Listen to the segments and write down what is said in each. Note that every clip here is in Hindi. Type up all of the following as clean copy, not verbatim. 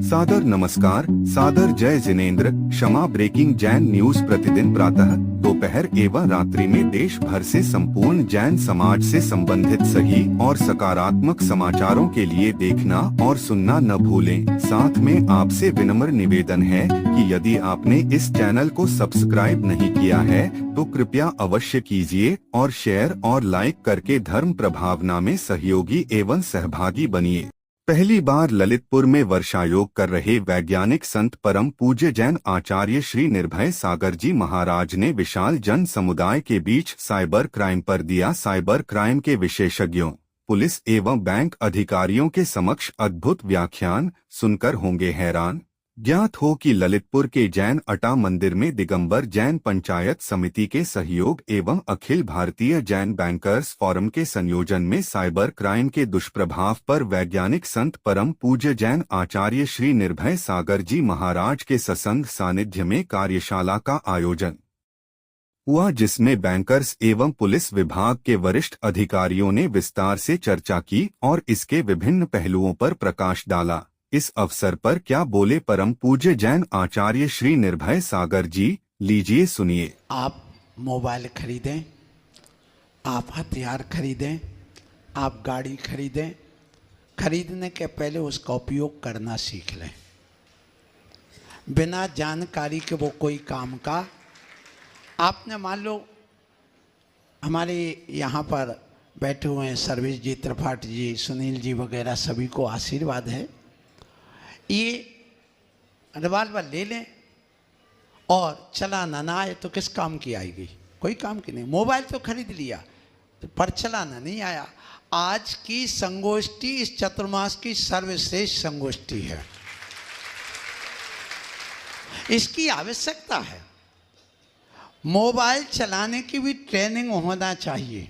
सादर नमस्कार, सादर जय जिनेंद्र। क्षमा ब्रेकिंग जैन न्यूज प्रतिदिन प्रातः, दोपहर एवं रात्रि में देश भर से संपूर्ण जैन समाज से संबंधित सही और सकारात्मक समाचारों के लिए देखना और सुनना न भूलें। साथ में आपसे विनम्र निवेदन है कि यदि आपने इस चैनल को सब्सक्राइब नहीं किया है तो कृपया अवश्य कीजिए और शेयर और लाइक करके धर्म प्रभावना में सहयोगी एवं सहभागी बनिए। पहली बार ललितपुर में वर्षायोग कर रहे वैज्ञानिक संत परम पूज्य जैन आचार्य श्री निर्भय सागर जी महाराज ने विशाल जन समुदाय के बीच साइबर क्राइम पर दिया साइबर क्राइम के विशेषज्ञों, पुलिस एवं बैंक अधिकारियों के समक्ष अद्भुत व्याख्यान। सुनकर होंगे हैरान। ज्ञात हो कि ललितपुर के जैन अटा मंदिर में दिगंबर जैन पंचायत समिति के सहयोग एवं अखिल भारतीय जैन बैंकर्स फोरम के संयोजन में साइबर क्राइम के दुष्प्रभाव पर वैज्ञानिक संत परम पूज्य जैन आचार्य श्री निर्भय सागर जी महाराज के सत्संग सानिध्य में कार्यशाला का आयोजन हुआ, जिसमें बैंकर्स एवं पुलिस विभाग के वरिष्ठ अधिकारियों ने विस्तार से चर्चा की और इसके विभिन्न पहलुओं पर प्रकाश डाला। इस अवसर पर क्या बोले परम पूज्य जैन आचार्य श्री निर्भय सागर जी, लीजिए सुनिए। आप मोबाइल खरीदें, आप हथियार खरीदें, आप गाड़ी खरीदें, खरीदने के पहले उसका उपयोग करना सीख लें। बिना जानकारी के वो कोई काम का आपने मान लो, हमारे यहाँ पर बैठे हुए हैं सर्वेश जी, त्रिपाठी जी, सुनील जी वगैरह, सभी को आशीर्वाद है। ये रिवाल्वर ले लें और चलाना ना आए तो किस काम की आएगी? कोई काम की नहीं। मोबाइल तो खरीद लिया पर चलाना नहीं आया। आज की संगोष्ठी इस चतुर्मास की सर्वश्रेष्ठ संगोष्ठी है, इसकी आवश्यकता है। मोबाइल चलाने की भी ट्रेनिंग होना चाहिए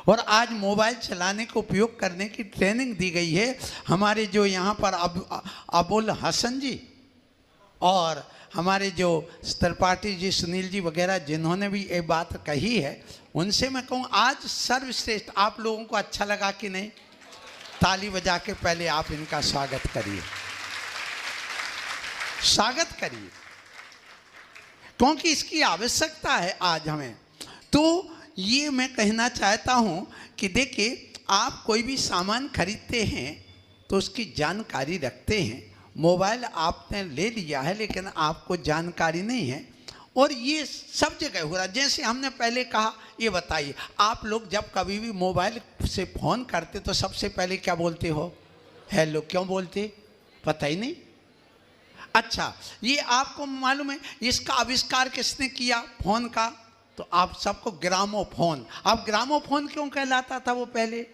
और आज मोबाइल चलाने को उपयोग करने की ट्रेनिंग दी गई है। हमारे जो यहाँ पर अबुल हसन जी और हमारे जो त्रिपाठी जी, सुनील जी वगैरह, जिन्होंने भी ये बात कही है, उनसे मैं कहूँ आज सर्वश्रेष्ठ। आप लोगों को अच्छा लगा कि नहीं? ताली बजा के पहले आप इनका स्वागत करिए, स्वागत करिए, क्योंकि इसकी आवश्यकता है आज हमें। तो ये मैं कहना चाहता हूँ कि देखिए, आप कोई भी सामान खरीदते हैं तो उसकी जानकारी रखते हैं। मोबाइल आपने ले लिया है लेकिन आपको जानकारी नहीं है, और ये सब जगह हो रहा है। जैसे हमने पहले कहा, ये बताइए, आप लोग जब कभी भी मोबाइल से फ़ोन करते तो सबसे पहले क्या बोलते हो? हेलो। क्यों बोलते? पता ही नहीं। अच्छा, ये आपको मालूम है इसका आविष्कार किसने किया फ़ोन का? तो आप सबको ग्रामोफोन। अब ग्रामोफोन क्यों कहलाता था वो पहले?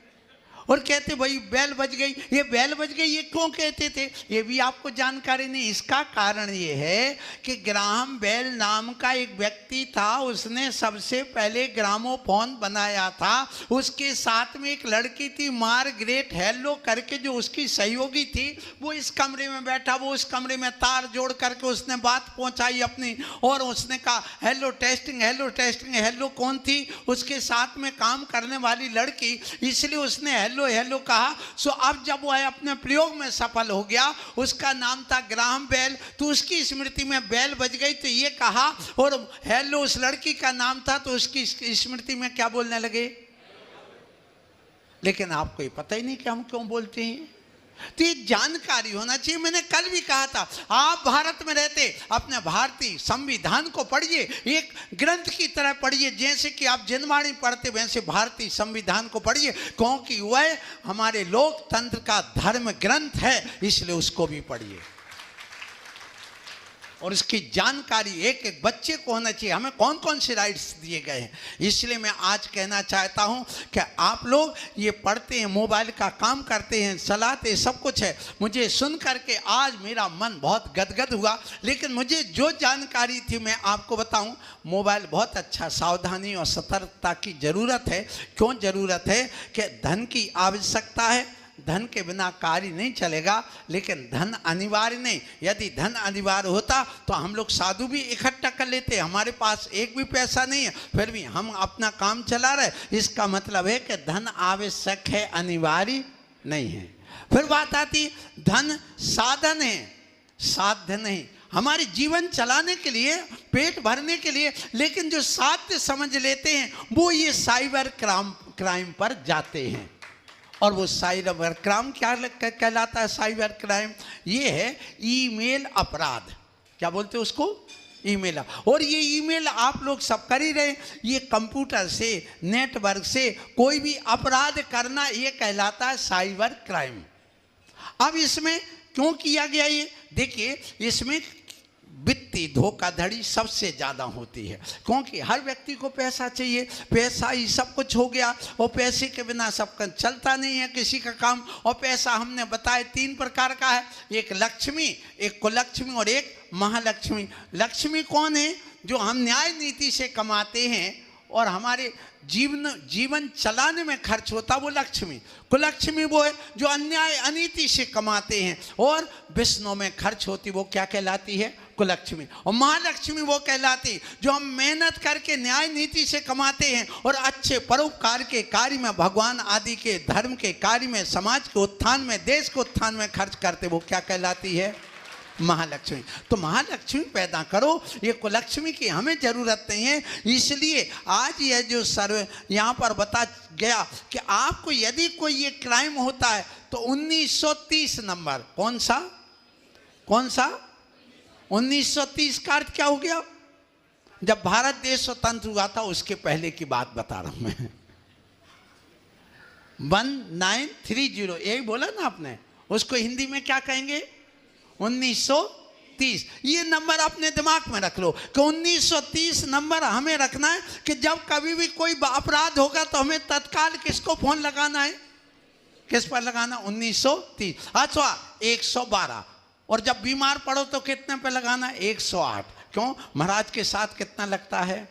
और कहते भाई बेल बज गई, ये बेल बज गई, ये क्यों कहते थे? ये भी आपको जानकारी नहीं। इसका कारण ये है कि ग्राहम बेल नाम का एक व्यक्ति था, उसने सबसे पहले ग्रामोफोन बनाया था। उसके साथ में एक लड़की थी, मार्गरेट हेलो करके, जो उसकी सहयोगी थी। वो इस कमरे में बैठा, वो उस कमरे में तार जोड़ करके उसने बात पहुंचाई अपनी, और उसने कहा hello testing, hello testing. Hello कौन थी? उसके साथ में काम करने वाली लड़की, इसलिए उसने हेलो हेलो कहा। सो अब जब वह अपने प्रयोग में सफल हो गया, उसका नाम था ग्राहम बेल, तो उसकी स्मृति में बेल बज गई तो ये कहा, और हेलो उस लड़की का नाम था तो उसकी स्मृति में क्या बोलने लगे? लेकिन आपको ये पता ही नहीं कि हम क्यों बोलते हैं। तो ये जानकारी होना चाहिए। मैंने कल भी कहा था, आप भारत में रहते अपने भारतीय संविधान को पढ़िए, एक ग्रंथ की तरह पढ़िए। जैसे कि आप जनवाणी पढ़ते वैसे भारतीय संविधान को पढ़िए, क्योंकि वह हमारे लोकतंत्र का धर्म ग्रंथ है, इसलिए उसको भी पढ़िए। और इसकी जानकारी एक एक बच्चे को होना चाहिए, हमें कौन कौन से राइट्स दिए गए हैं। इसलिए मैं आज कहना चाहता हूं कि आप लोग ये पढ़ते हैं, मोबाइल का काम करते हैं, चलाते, सब कुछ है। मुझे सुन करके आज मेरा मन बहुत गदगद हुआ, लेकिन मुझे जो जानकारी थी मैं आपको बताऊं। मोबाइल बहुत अच्छा, सावधानी और सतर्कता की ज़रूरत है। क्यों ज़रूरत है? कि धन की आवश्यकता है, धन के बिना कार्य नहीं चलेगा, लेकिन धन अनिवार्य नहीं। यदि धन अनिवार्य होता तो हम लोग साधु भी इकट्ठा कर लेते। हमारे पास एक भी पैसा नहीं है, फिर भी हम अपना काम चला रहे। इसका मतलब है कि धन आवश्यक है, अनिवार्य नहीं है। फिर बात आती है धन साधन है, साध्य नहीं। हमारे जीवन चलाने के लिए, पेट भरने के लिए, लेकिन जो साध्य समझ लेते हैं वो ये साइबर क्राइम पर जाते हैं। और वो साइबर क्राइम क्या कहलाता है? साइबर क्राइम ये है ईमेल अपराध। क्या बोलते हैं उसको? ईमेल। और ये ईमेल आप लोग सब कर ही रहे, ये कंप्यूटर से, नेटवर्क से कोई भी अपराध करना ये कहलाता है साइबर क्राइम। अब इसमें क्यों किया गया ये? देखिए, इसमें वित्तीय धोखाधड़ी सबसे ज़्यादा होती है, क्योंकि हर व्यक्ति को पैसा चाहिए, पैसा ही सब कुछ हो गया, और पैसे के बिना सब चलता नहीं है किसी का काम। और पैसा हमने बताया 3 प्रकार का है, एक लक्ष्मी, एक कुलक्ष्मी और एक महालक्ष्मी। लक्ष्मी कौन है? जो हम न्याय नीति से कमाते हैं और हमारे जीवन चलाने में खर्च होता, वो लक्ष्मी। कुलक्ष्मी वो है जो अन्याय अनीति से कमाते हैं और विष्णु में खर्च होती, वो क्या कहलाती है? कुलक्ष्मी। और महालक्ष्मी वो कहलाती जो हम मेहनत करके न्याय नीति से कमाते हैं और अच्छे परोपकार के कार्य में, भगवान आदि के धर्म के कार्य में, समाज के उत्थान में, देश के उत्थान में खर्च करते, वो क्या कहलाती है? महालक्ष्मी। तो महालक्ष्मी पैदा करो, ये कुलक्ष्मी की हमें जरूरत नहीं है। इसलिए आज यह जो सर्वे यहाँ पर बता गया कि आपको यदि कोई ये क्राइम होता है तो 1930 नंबर, कौन सा 1930 का अर्थ क्या हो गया? जब भारत देश स्वतंत्र हुआ था उसके पहले की बात बता रहा हूं मैं। 1930, यही बोला ना आपने, उसको हिंदी में क्या कहेंगे? 1930। ये नंबर अपने दिमाग में रख लो कि 1930 नंबर हमें रखना है कि जब कभी भी कोई अपराध होगा तो हमें तत्काल किसको फोन लगाना है? किस पर लगाना? 1930। अच्छा, 112। और जब बीमार पड़ो तो कितने पे लगाना है? 108। क्यों? महाराज के साथ कितना लगता है?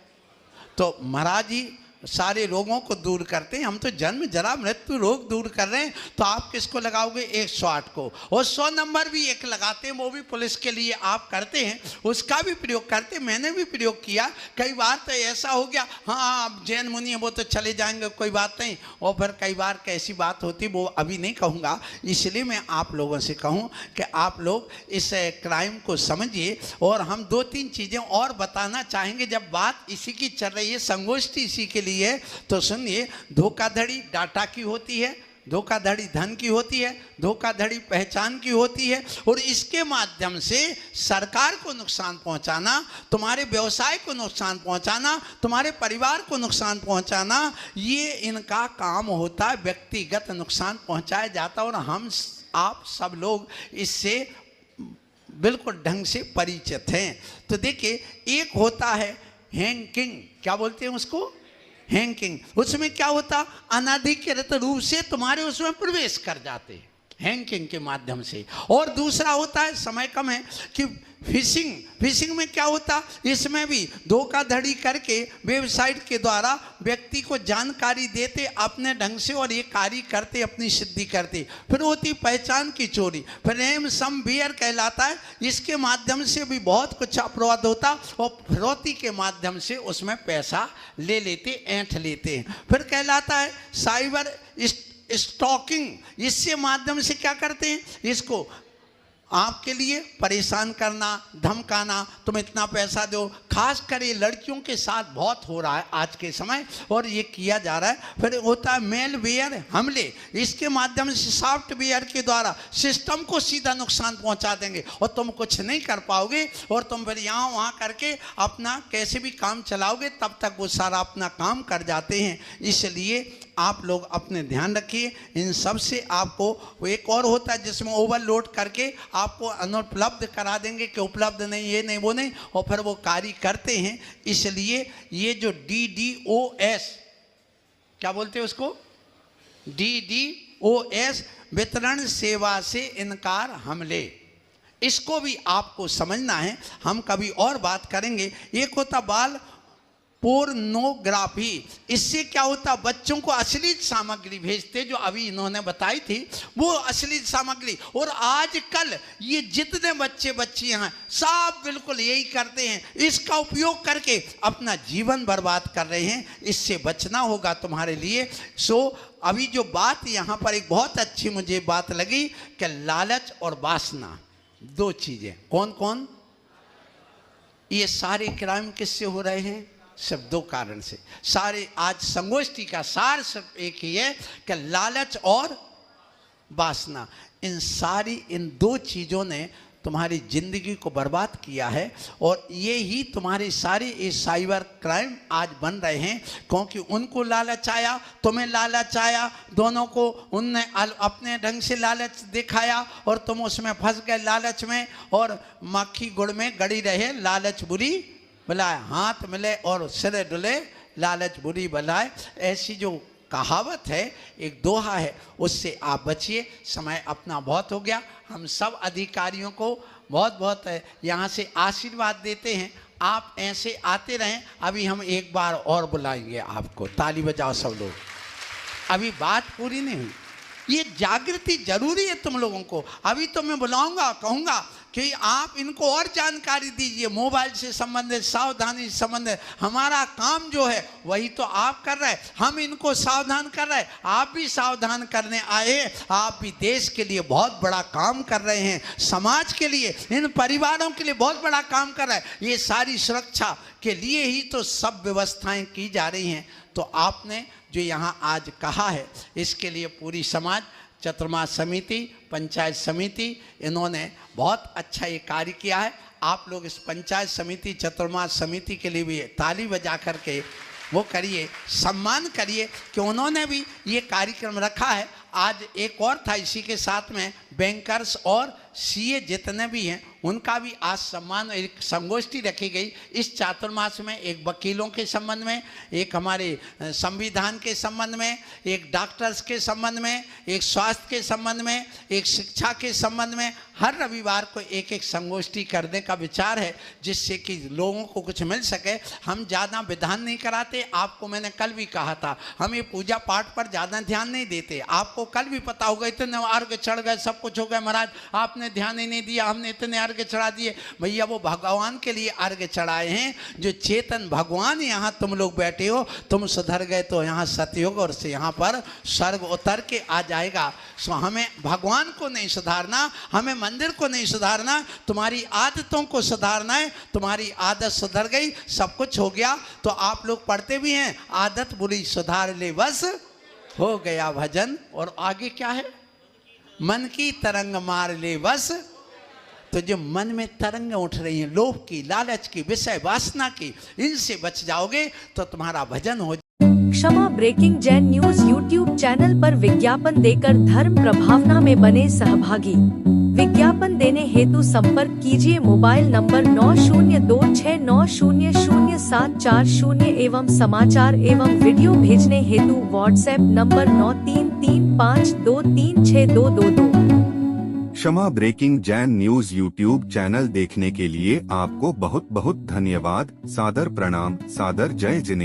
तो महाराज ही सारे रोगों को दूर करते हैं, हम तो जन्म जरा मृत्यु रोग दूर कर रहे हैं। तो आप किसको लगाओगे? 108 को। और 100 नंबर भी एक लगाते हैं, वो भी पुलिस के लिए आप करते हैं, उसका भी प्रयोग करते हैं। मैंने भी प्रयोग किया कई बार। तो ऐसा हो गया, हाँ जैन मुनि है वो तो चले जाएंगे, कोई बात नहीं। और फिर कई बार कैसी बात होती वो अभी नहीं कहूँगा, इसलिए मैं आप लोगों से कहूँ कि आप लोग इस क्राइम को समझिए। और हम 2-3 चीज़ें और बताना चाहेंगे जब बात इसी की चल रही है, संगोष्ठी इसी के लिए। तो सुनिए, धोखाधड़ी डाटा की होती है, धोखाधड़ी धन की होती है, धोखाधड़ी पहचान की होती है, और इसके माध्यम से सरकार को नुकसान पहुंचाना, तुम्हारे व्यवसाय को नुकसान पहुंचाना, तुम्हारे परिवार को नुकसान पहुंचाना, ये इनका काम होता है। व्यक्तिगत नुकसान पहुंचाया जाता है और हम आप सब लोग इससे बिल्कुल ढंग से परिचित हैं। तो देखिए, एक होता है हैकिंग। क्या बोलते हैं उसको? हैकिंग। उसमें क्या होता? अनाधिकृत रूप से तुम्हारे उसमें प्रवेश कर जाते हैं हैकिंग के माध्यम से। और दूसरा होता है, समय कम है, कि फिशिंग। फिशिंग में क्या होता? इसमें भी धोखाधड़ी करके वेबसाइट के द्वारा व्यक्ति को जानकारी देते अपने ढंग से और ये कार्य करते, अपनी सिद्धि करते। फिर होती पहचान की चोरी, फिर रैनसमवेयर कहलाता है। इसके माध्यम से भी बहुत कुछ अपराध होता और फिरौती के माध्यम से उसमें पैसा ले लेते, ऐंठ लेते हैं। फिर कहलाता है साइबर स्टॉकिंग। इससे माध्यम से क्या करते हैं? इसको आपके लिए परेशान करना, धमकाना, तुम इतना पैसा दो। खास कर ये लड़कियों के साथ बहुत हो रहा है आज के समय, और ये किया जा रहा है। फिर होता है मेलवेयर हमले। इसके माध्यम से सॉफ्टवेयर के द्वारा सिस्टम को सीधा नुकसान पहुंचा देंगे और तुम कुछ नहीं कर पाओगे, और तुम फिर यहाँ वहाँ करके अपना कैसे भी काम चलाओगे, तब तक वो सारा अपना काम कर जाते हैं। इसलिए आप लोग अपने ध्यान रखिए इन सब से। आपको एक और होता है जिसमें ओवरलोड करके आपको अनुपलब्ध करा देंगे कि उपलब्ध नहीं, ये नहीं, वो नहीं, और फिर वो कार्य करते हैं। इसलिए ये जो DDoS, क्या बोलते हैं उसको? DDoS, वितरण सेवा से इनकार हमले, इसको भी आपको समझना है। हम कभी और बात करेंगे। एक होता बाल पोर्नोग्राफी। इससे क्या होता? बच्चों को अश्लील सामग्री भेजते, जो अभी इन्होंने बताई थी वो अश्लील सामग्री। और आजकल ये जितने बच्चे बच्चियां हैं सब बिल्कुल यही करते हैं, इसका उपयोग करके अपना जीवन बर्बाद कर रहे हैं। इससे बचना होगा तुम्हारे लिए। सो अभी जो बात यहाँ पर एक बहुत अच्छी मुझे बात लगी कि लालच और वासना, दो चीजें। कौन कौन? ये सारे क्राइम किससे हो रहे हैं? सिर्फ दो कारण से। सारे आज संगोष्ठी का सार सिर्फ एक ही है कि लालच और वासना। इन दो चीजों ने तुम्हारी जिंदगी को बर्बाद किया है, और ये ही तुम्हारे सारे ये साइबर क्राइम आज बन रहे हैं, क्योंकि उनको लालच आया, तुम्हें लालच आया, दोनों को उनने अपने ढंग से लालच दिखाया और तुम उसमें फंस गए लालच में, और मक्खी गुड़ में गड़ी रहे लालच बुरी बलाए, हाथ मिले और सिर डुले लालच बुरी बलाए। ऐसी जो कहावत है, एक दोहा है, उससे आप बचिए। समय अपना बहुत हो गया। हम सब अधिकारियों को बहुत बहुत यहाँ से आशीर्वाद देते हैं। आप ऐसे आते रहें। अभी हम एक बार और बुलाएंगे आपको, ताली बजाओ सब लोग। अभी बात पूरी नहीं हुई, ये जागृति जरूरी है तुम लोगों को। अभी तो मैं बुलाऊंगा, कहूँगा कि आप इनको और जानकारी दीजिए, मोबाइल से संबंधित, सावधानी से संबंधित। हमारा काम जो है वही तो आप कर रहे हैं, हम इनको सावधान कर रहे हैं। आप भी सावधान करने आए, आप भी देश के लिए बहुत बड़ा काम कर रहे हैं, समाज के लिए, इन परिवारों के लिए बहुत बड़ा काम कर रहे हैं। ये सारी सुरक्षा के लिए ही तो सब व्यवस्थाएं की जा रही हैं। तो आपने जो यहाँ आज कहा है, इसके लिए पूरी समाज, चतुर्मास समिति, पंचायत समिति, इन्होंने बहुत अच्छा ये कार्य किया है। आप लोग इस पंचायत समिति, चतुर्मास समिति के लिए भी ताली बजा करके वो करिए, सम्मान करिए कि उन्होंने भी ये कार्यक्रम रखा है। आज एक और था, इसी के साथ में बैंकर्स और सीए जितने भी हैं उनका भी आज सम्मान, एक संगोष्ठी रखी गई इस चातुर्मास में। एक वकीलों के संबंध में, एक हमारे संविधान के संबंध में, एक डॉक्टर्स के संबंध में, एक स्वास्थ्य के संबंध में, एक शिक्षा के संबंध में। हर रविवार को एक एक संगोष्ठी करने का विचार है, जिससे कि लोगों को कुछ मिल सके। हम ज़्यादा विधान नहीं कराते। आपको मैंने कल भी कहा था, हम ये पूजा पाठ पर ज़्यादा ध्यान नहीं देते। आपको कल भी पता होगा, इतने अर्घ चढ़ गए, सब कुछ हो गया महाराज, आपने ध्यान ही नहीं दिया, हमने इतने अर्घ चढ़ा दिए। भैया वो भगवान के लिए अर्घ चढ़ाए हैं, जो चेतन भगवान। यहाँ तुम लोग बैठे हो, तुम सुधर गए तो यहाँ सतयुग और से यहाँ पर स्वर्ग उतर के आ जाएगा। सो हमें भगवान को नहीं सुधारना, हमें मंदिर को नहीं सुधारना, तुम्हारी आदतों को सुधारना है। तुम्हारी आदत सुधर गई, सब कुछ हो गया। तो आप लोग पढ़ते भी हैं, आदत बुरी सुधार ले बस हो गया भजन। और आगे क्या है? मन की तरंग मार ले बस। तो जो मन में तरंग उठ रही हैं, लोभ की, लालच की, विषय वासना की, इनसे बच जाओगे तो तुम्हारा भजन हो। Kshama breaking Jain news YouTube channel पर विज्ञापन देकर धर्म प्रभावना में बने सहभागी। विज्ञापन देने हेतु संपर्क कीजिए मोबाइल नंबर 9026900740 एवं समाचार एवं वीडियो भेजने हेतु WhatsApp number 9335236222। Kshama breaking Jain news YouTube channel देखने के लिए आपको बहुत बहुत धन्यवाद। सादर प्रणाम, सादर जय जिनेंद्र।